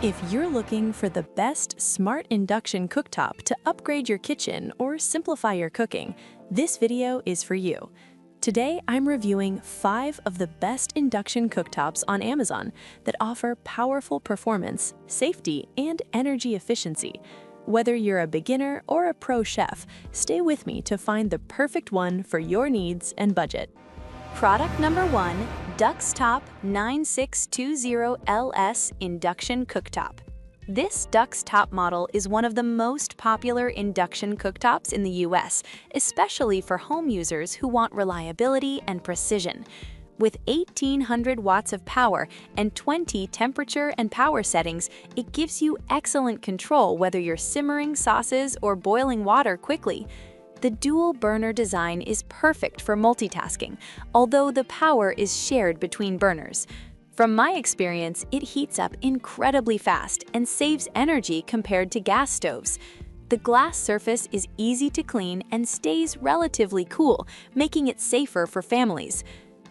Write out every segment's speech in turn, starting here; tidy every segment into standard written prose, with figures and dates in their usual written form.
If you're looking for the best smart induction cooktop to upgrade your kitchen or simplify your cooking, this video is for you. Today, I'm reviewing 5 of the best induction cooktops on Amazon that offer powerful performance, safety, and energy efficiency. Whether you're a beginner or a pro chef, stay with me to find the perfect one for your needs and budget. Product number 1, Duxtop 9620LS Induction Cooktop. This Duxtop model is one of the most popular induction cooktops in the US, especially for home users who want reliability and precision. With 1,800 watts of power and 20 temperature and power settings, it gives you excellent control whether you're simmering sauces or boiling water quickly. The dual burner design is perfect for multitasking, although the power is shared between burners. From my experience, it heats up incredibly fast and saves energy compared to gas stoves. The glass surface is easy to clean and stays relatively cool, making it safer for families.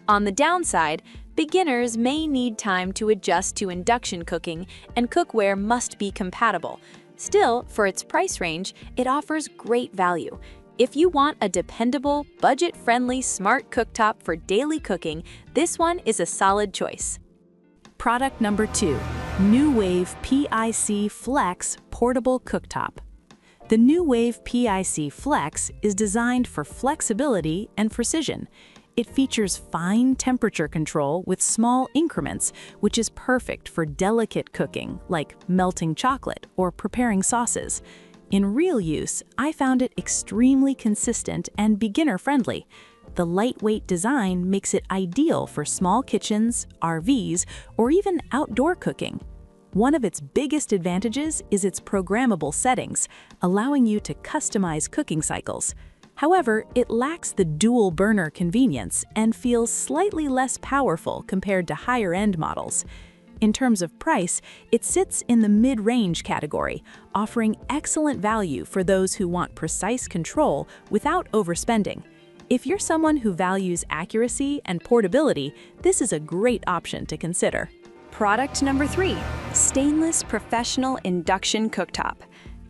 On the downside, beginners may need time to adjust to induction cooking, and cookware must be compatible. Still, for its price range, it offers great value. If you want a dependable, budget-friendly smart cooktop for daily cooking, this one is a solid choice. Product number 2, NewWave PIC Flex Portable Cooktop. The NewWave PIC Flex is designed for flexibility and precision. It features fine temperature control with small increments, which is perfect for delicate cooking, like melting chocolate or preparing sauces. In real use, I found it extremely consistent and beginner-friendly. The lightweight design makes it ideal for small kitchens, RVs, or even outdoor cooking. One of its biggest advantages is its programmable settings, allowing you to customize cooking cycles. However, it lacks the dual burner convenience and feels slightly less powerful compared to higher-end models. In terms of price, it sits in the mid-range category, offering excellent value for those who want precise control without overspending. If you're someone who values accuracy and portability, this is a great option to consider. Product number 3, Stainless Professional Induction Cooktop.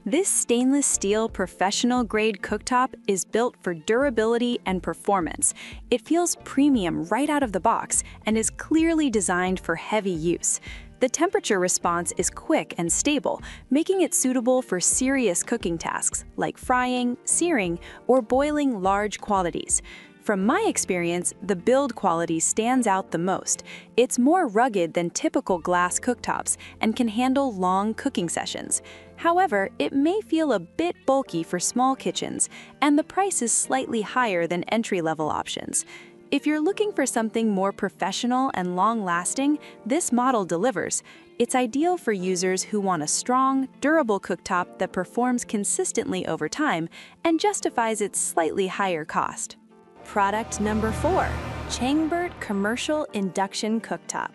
This stainless steel professional-grade cooktop is built for durability and performance. It feels premium right out of the box and is clearly designed for heavy use. The temperature response is quick and stable, making it suitable for serious cooking tasks like frying, searing, or boiling large quantities. From my experience, the build quality stands out the most. It's more rugged than typical glass cooktops and can handle long cooking sessions. However, it may feel a bit bulky for small kitchens, and the price is slightly higher than entry-level options. If you're looking for something more professional and long-lasting, this model delivers. It's ideal for users who want a strong, durable cooktop that performs consistently over time and justifies its slightly higher cost. Product number 4, Changbert Commercial Induction Cooktop.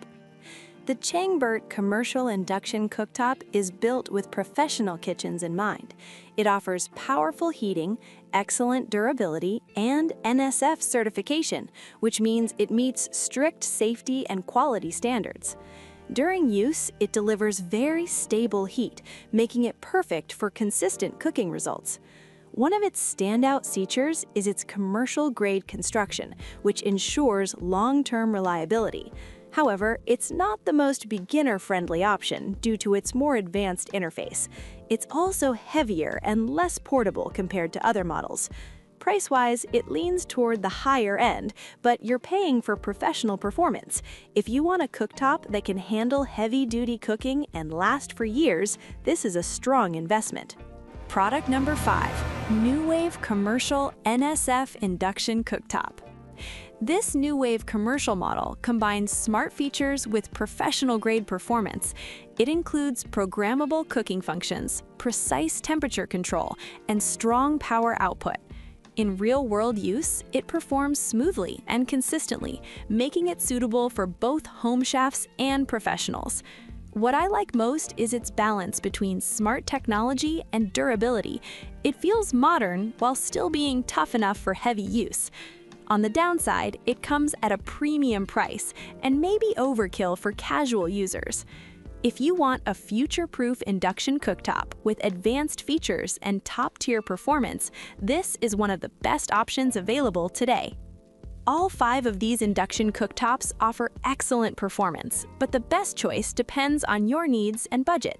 The Changbert Commercial Induction Cooktop is built with professional kitchens in mind. It offers powerful heating, excellent durability, and NSF certification, which means it meets strict safety and quality standards. During use, it delivers very stable heat, making it perfect for consistent cooking results. One of its standout features is its commercial-grade construction, which ensures long-term reliability. However, it's not the most beginner-friendly option due to its more advanced interface. It's also heavier and less portable compared to other models. Price-wise, it leans toward the higher end, but you're paying for professional performance. If you want a cooktop that can handle heavy-duty cooking and last for years, this is a strong investment. Product number 5, NewWave Commercial NSF Induction Cooktop. This NewWave commercial model combines smart features with professional-grade performance. It includes programmable cooking functions, precise temperature control, and strong power output. In real-world use, it performs smoothly and consistently, making it suitable for both home chefs and professionals. What I like most is its balance between smart technology and durability. It feels modern while still being tough enough for heavy use. On the downside, it comes at a premium price and may be overkill for casual users. If you want a future-proof induction cooktop with advanced features and top-tier performance, this is one of the best options available today. All 5 of these induction cooktops offer excellent performance, but the best choice depends on your needs and budget.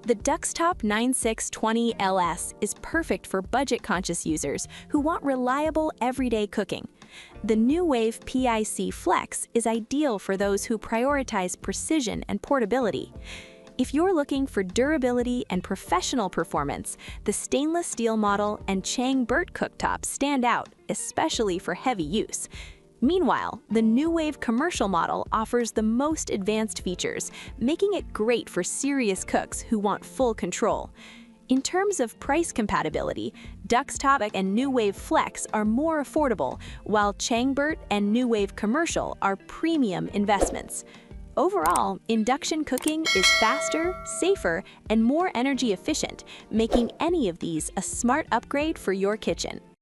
The Duxtop 9620LS is perfect for budget-conscious users who want reliable everyday cooking. The New Wave PIC Flex is ideal for those who prioritize precision and portability. If you're looking for durability and professional performance, the stainless steel model and Chang-Burt cooktops stand out, especially for heavy use. Meanwhile, the New Wave commercial model offers the most advanced features, making it great for serious cooks who want full control. In terms of price compatibility, Duxtop and New Wave Flex are more affordable, while Chang-Burt and New Wave Commercial are premium investments. Overall, induction cooking is faster, safer, and more energy efficient, making any of these a smart upgrade for your kitchen.